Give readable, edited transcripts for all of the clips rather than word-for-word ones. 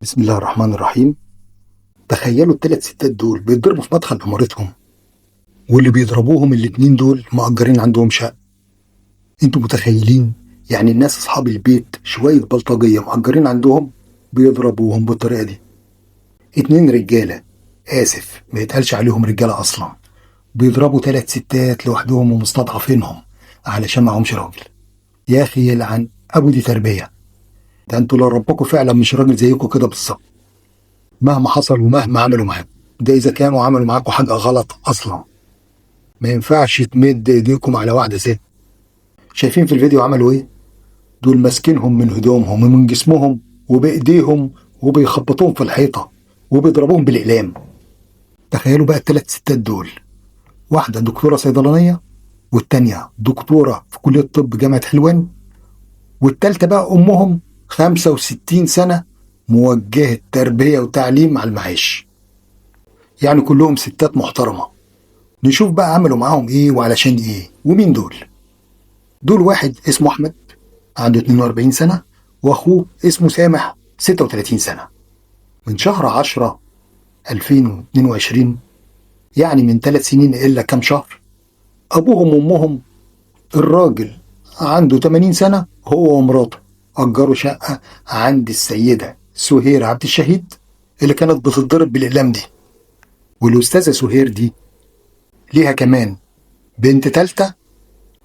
بسم الله الرحمن الرحيم. تخيلوا الثلاث ستات دول بيتضربوا في مدخل عمارتهم، واللي بيضربوهم الاتنين دول مأجرين عندهم شقة. انتوا متخيلين؟ يعني الناس اصحاب البيت شوية بلطجية مأجرين عندهم بيضربوهم بالطريقة دي. اتنين رجالة، آسف ما يتقالش عليهم رجالة أصلا، بيضربوا ثلاث ستات لوحدهم ومستضعفينهم علشان معهمش راجل. يا أخي يلعن أبو دي تربية. ده انتوا لو ربكوا فعلا مش راجل زيكم كده بالظبط، مهما حصل ومهما عملوا معاكم، ده إذا كانوا عملوا معاكم حاجة غلط أصلا. ما ينفعش تمد إيديكم على واحدة ست. شايفين في الفيديو عملوا إيه؟ دول ماسكينهم من هدومهم ومن جسمهم وبإيديهم وبيخبطوهم في الحيطة وبيضربوهم بالإقلام. تخيلوا بقى الثلاث ستات دول، واحدة دكتورة صيدلانية، والتانية دكتورة في كلية طب جامعة حلوان، والتالتة بقى أمهم 65 سنة موجهة تربية وتعليم مع المعاش. يعني كلهم ستات محترمة. نشوف بقى عملوا معاهم ايه وعلشان ايه ومين دول. دول واحد اسمه احمد عنده 42 سنة، واخوه اسمه سامح 36 سنة. من شهر 10 2022، يعني من 3 سنين الا كام شهر، ابوهم وامهم الراجل عنده 80 سنة هو ومراته اجروا شقة عند السيدة سهير عبد الشهيد اللي كانت بتتضرب بالاقلام دي. والاستاذة سهير دي ليها كمان بنت تالتة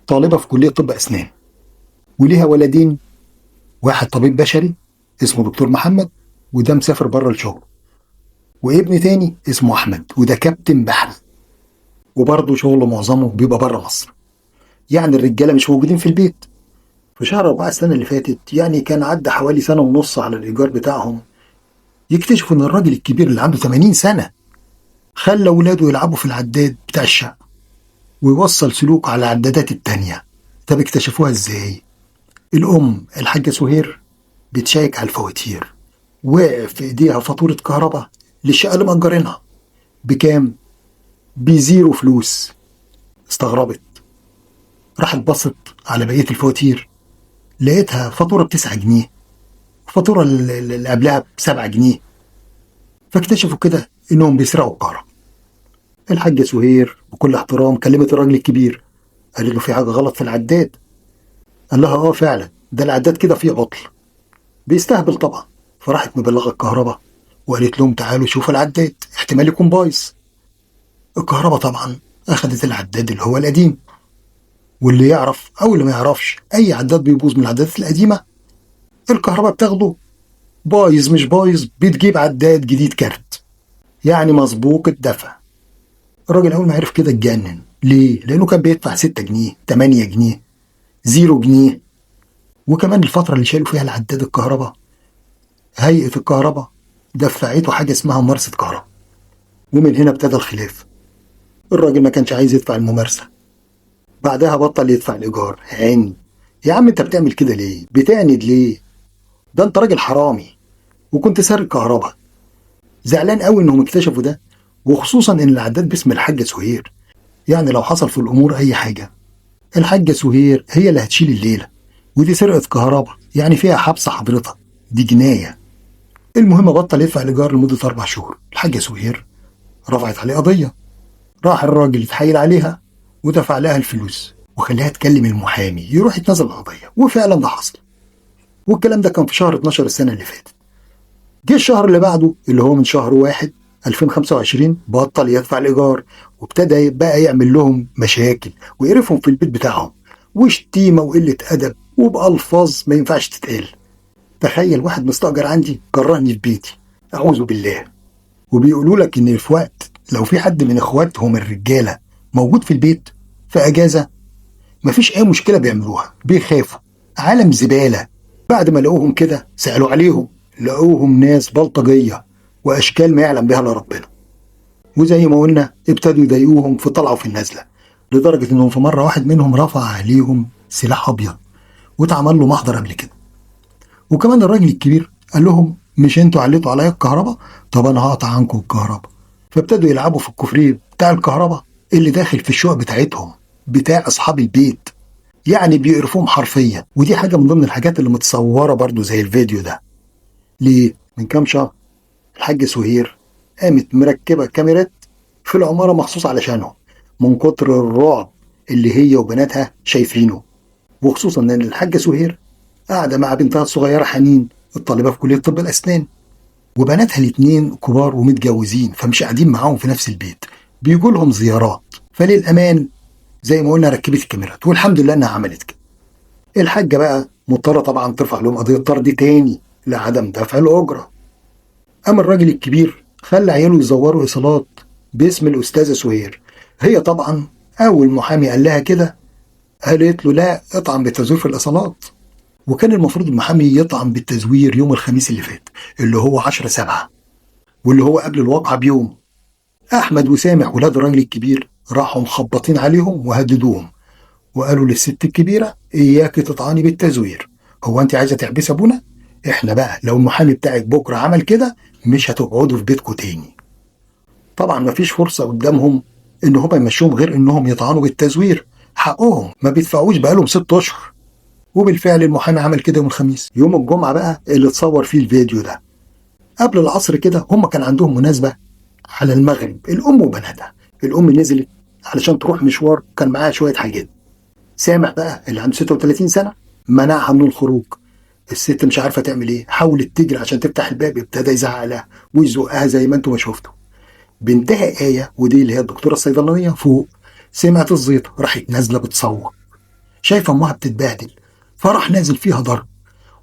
طالبة في كلية طب أسنان، وليها ولدين، واحد طبيب بشري اسمه دكتور محمد وده مسافر بره الشغل، وابن تاني اسمه أحمد وده كابتن بحري وبرضه شغله معظمه بيبقى بره مصر. يعني الرجالة مش موجودين في البيت. في شهر 4 السنة اللي فاتت، يعني كان عدى حوالي سنة ونص على الإيجار بتاعهم، يكتشفوا إن الراجل الكبير اللي عنده 80 سنة خلى ولاده يلعبوا في العداد بتاع الشقة ويوصل سلوك على العدادات التانية. طب اكتشفوها ازاي؟ الأم الحاجة سهير بتشيك على الفواتير، وقف في ايديها فاتورة كهرباء للشقة اللي مأجرينها. بكام؟ بزيرو فلوس. استغربت، راحت بصت على بقية الفواتير، لقيتها فاتورة ب9 جنيه، الفاتورة اللي قبلها ب7 جنيه. فاكتشفوا كده انهم بيسرقوا الكهرباء. الحاجة سهير بكل احترام كلمت الراجل الكبير، قالت له في حاجة غلط في العداد. قال لها اه فعلا، ده العداد كده فيه عطل. بيستهبل طبعا. فراحت مبلغة الكهرباء وقالت لهم تعالوا شوفوا العداد احتمال يكون بايظ. الكهرباء طبعا اخدت العداد اللي هو القديم، واللي يعرف او اللي ما يعرفش اي عداد بيبوظ من العدادات القديمة الكهرباء بتاخده بايظ مش بايظ بتجيب عداد جديد كارت، يعني مسبوق الدفع. الراجل اول ما عرف كده اتجنن. ليه؟ لانه كان بيدفع 6 جنيه 8 جنيه 0 جنيه. وكمان الفترة اللي شالوا فيها العداد الكهرباء هيئة الكهرباء دفعته حاجة اسمها ممارسة كهرباء. ومن هنا ابتدى الخلاف. الراجل ما كانش عايز يدفع الممارسة، بعدها بطل يدفع الإيجار. عيني يا عم انت بتعمل كده ليه؟ بتعند ليه؟ ده انت راجل حرامي وكنت سارق كهرباء. زعلان قوي انهم اكتشفوا ده، وخصوصا ان العداد باسم الحاجة سهير. يعني لو حصل في الأمور أي حاجة الحاجة سهير هي اللي هتشيل الليلة، ودي سرقة كهرباء يعني فيها حبس حضرتك، دي جناية. المهم بطل يدفع الإيجار لمدة 4 شهور. الحاجة سهير رفعت عليه قضية، راح الراجل يتحايل عليها ودفع لها الفلوس وخليها تكلم المحامي يروح يتنازل القضية، وفعلا ده حصل. والكلام ده كان في شهر 12 السنة اللي فاتت. جه الشهر اللي بعده اللي هو من شهر 1 2025 بطل يدفع الإيجار، وابتدى بقى يعمل لهم مشاكل ويقرفهم في البيت بتاعهم، وشتيمة وقلة أدب وبألفاظ ما ينفعش تتقال. تخيل واحد مستأجر عندي كرهني في بيتي، أعوذ بالله. وبيقولوا لك إن في وقت لو في حد من إخواتهم الرجالة موجود في البيت في أجازة مفيش أي مشكلة بيعملوها، بيخافوا. عالم زبالة. بعد ما لقوهم كده سألوا عليهم، لقوهم ناس بلطجية وأشكال ما يعلم بها إلا ربنا. وزي ما قلنا ابتدوا يضايقوهم في طلعوا في النازلة، لدرجة إنهم في مرة واحد منهم رفع عليهم سلاح أبيض واتعمل له محضر قبل كده. وكمان الراجل الكبير قال لهم مش انتوا عليتوا عليا الكهرباء، طب انا هقطع عنكم الكهرباء. فابتدوا يلعبوا في الكوفريه بتاع الكهرباء اللي داخل في الشقق بتاعتهم بتاع اصحاب البيت، يعني بيقرفوهم حرفيا. ودي حاجه من ضمن الحاجات اللي متصوره برضو زي الفيديو ده. ليه؟ من كام شهر الحاج سهير قامت مركبة كاميرات في العمارة مخصوص علشانهم، من كتر الرعب اللي هي وبناتها شايفينه. وخصوصا ان الحاجة سهير قاعدة مع بنتها الصغيرة حنين الطالبة في كلية طب الأسنان، وبناتها الاتنين كبار ومتجوزين، فمش قاعدين معاهم في نفس البيت، بيجوا لهم زيارات. فللأمان زي ما قلنا ركبت الكاميرات، والحمد لله انها عملت كده. الحاجة بقى مضطرة طبعا ترفع لهم قضية طرد تاني لعدم دفع الأجرة. أما الراجل الكبير خلى عياله يزوروا إيصالات باسم الأستاذة سهير. هي طبعا أول محامي قال لها كده قالت له لا اطعن بالتزوير في الإيصالات. وكان المفروض المحامي يطعن بالتزوير يوم الخميس اللي فات اللي هو 10/7، واللي هو قبل الواقعة بيوم. أحمد وسامح ولاد الراجل الكبير راحوا مخبطين عليهم وهددوهم، وقالوا للست الكبيرة إياك تطعني بالتزوير، هو أنت عايزة تحبس أبونا؟ إحنا بقى لو المحامي بتاعك بكرة عمل كده مش هتقعدوا في بيتكم تاني. طبعا مفيش فرصة قدامهم إن هم يمشوهم غير إنهم يطعنوا بالتزوير، حقهم ما بيدفعوش بقالهم 6 أشهر. وبالفعل المحامي عمل كده يوم الخميس. يوم الجمعة بقى اللي اتصور فيه الفيديو ده قبل العصر كده، هم كان عندهم مناسبة على المغرب، الأم وبناتها. الأم نزلت علشان تروح مشوار كان معاها شوية حاجات. سامح بقى اللي عنده 36 سنة منعها من الخروج. الست مش عارفة تعمل ايه، حاولت تجري عشان تفتح الباب، ابتدى يزعق لها ويزقها زي ما انتم ما شفتوا. بنتها آية ودي اللي هي الدكتورة الصيدلانية فوق سمعت الزيطة، راحت نازلة بتصوت، شايفة امها بتتبهدل، فراح نازل فيها ضرب،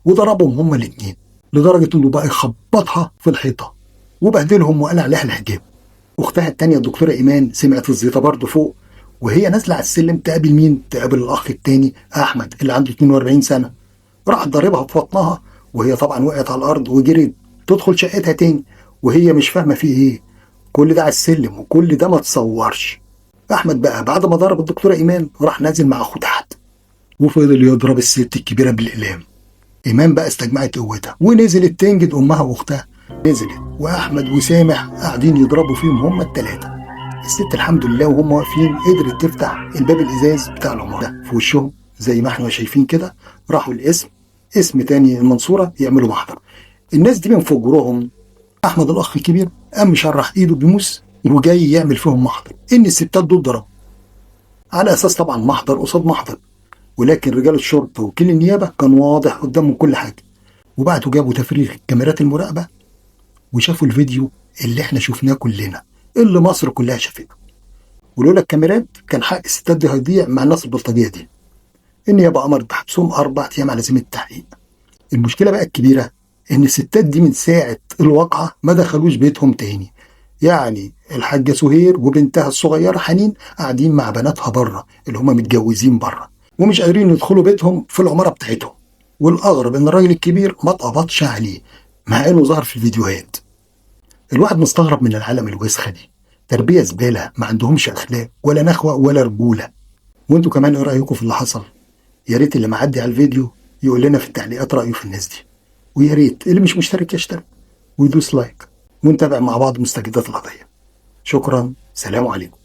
وضربهم هما الاتنين لدرجة انه بقى يخبطها في الحيطة وبهدلهم وقلع عليها الحجاب. اختها التانية الدكتورة ايمان سمعت الزيطة برضه فوق، وهي نازلة على السلم تقابل مين؟ تقابل الاخ التاني احمد اللي عنده 42 سنة. راح ضاربها في بطنها، وهي طبعا وقعت على الارض وجريت تدخل شقتها تاني، وهي مش فاهمة فيه ايه. كل ده على السلم وكل ده ما تصورش. احمد بقى بعد ما ضرب الدكتورة ايمان راح نازل مع اخوه تحت وفضل يضرب الست الكبيرة بالاقلام. ايمان بقى استجمعت قوتها ونزلت تنجد امها واختها. نزلت واحمد وسامح قاعدين يضربوا فيهم هما التلاتة. الست الحمد لله وهم واقفين قدرت تفتح الباب الازاز بتاع العمارة ده في وشهم زي ما احنا شايفين كده. راحوا الاسم اسم تاني المنصورة يعملوا محضر. الناس دي من فجورهم احمد الاخ الكبير قام مشرح ايده بموس وجاي يعمل فيهم محضر ان الستات دول ضربوا، على اساس طبعا محضر قصاد محضر. ولكن رجال الشرطة وكيل النيابة كان واضح قدامهم كل حاجة. وبعدوا جابوا تفريغ كاميرات المراقبة وشافوا الفيديو اللي احنا شفناه كلنا اللي مصر كلها شافته. ولولا الكاميرات كان حق الستات دي هيضيع مع الناس البلطجية دي. النيابة أمرت بحبسهم 4 أيام على ذمة التحقيق. المشكلة بقى الكبيرة إن الستات دي من ساعة الواقعة ما دخلوش بيتهم تاني. يعني الحاجة سهير وبنتها الصغيرة حنين قاعدين مع بناتها بره اللي هما متجوزين بره، ومش قادرين يدخلوا بيتهم في العمارة بتاعتهم. والأغرب إن الراجل الكبير ما اتقبضش عليه مع إنه ظهر في الفيديوهات. الواحد مستغرب من العالم الوسخة دي، تربية زبالة، ما عندهمش أخلاق ولا نخوة ولا رجولة. وانتوا كمان ايه رأيكم في اللي حصل؟ يا ريت اللي معدي على الفيديو يقول لنا في التعليقات رأيه في الناس دي، ويا ريت اللي مش مشترك يشترك ويدوس لايك، ونتابع مع بعض مستجدات القضية. شكرا، سلام عليكم.